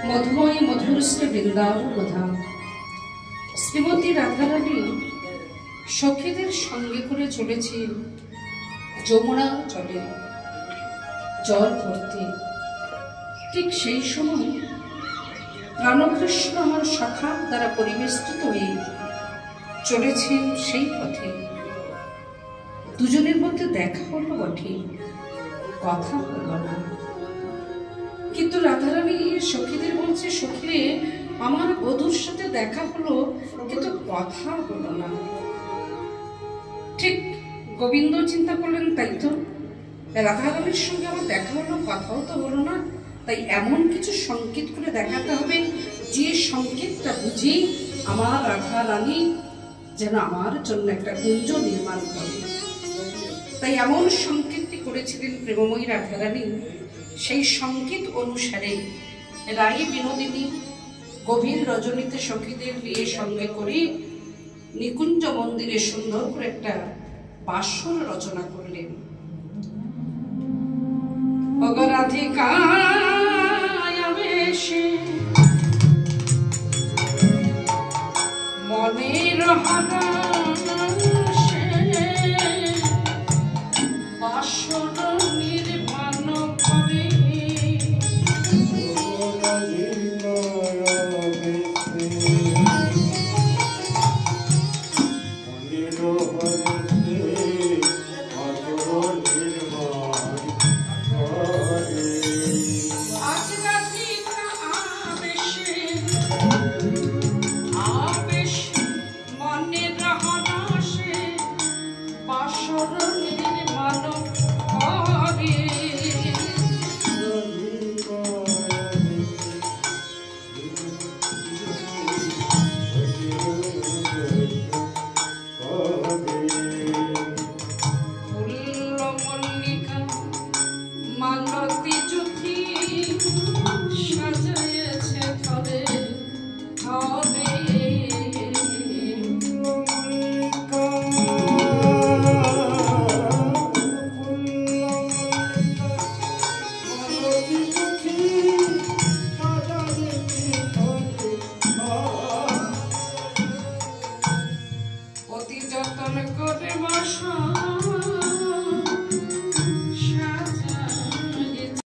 মধুময় মধুরশ্রী বৃন্দাবন ধাম। শ্রীমতী রাধারানী সখীদের সঙ্গে করে চলেছে যমুনা জলে, জল ভর্তি। ঠিক সেই সময় প্রাণকৃষ্ণ আমার সখার দ্বারা পরিবেষ্টিত হয়ে চলেছেন সেই পথে। দুজনের মধ্যে দেখা হলো বটে, কথা হলো না। কিন্তু রাধারানী সখীদের বলছে, সখীরে আমার বধূর সাথে দেখা হলো কিন্তু কথা হলো না। ঠিক গোবিন্দ চিন্তা করলেন, তাই তো রাধারানীর সঙ্গে আমার দেখা হলো, কথাও তো হলো না, তাই এমন কিছু সংকেত করে দেখাতে হবে যে সংকেতটা বুঝি আমার রাধারানী যেন আমার জন্য একটা কুঞ্জ নির্মাণ করে। তাই এমন সংকেতটি করেছিলেন প্রেমময়ী রাধারানী। সেই সংকেত অনুসারে রানী বিনোদিনী গভীর রজনীতে সখীদের নিয়ে সঙ্গে করে নিকুঞ্জ মন্দিরে সুন্দর করে একটা বাসর রচনা করলেন। অগরাধিকা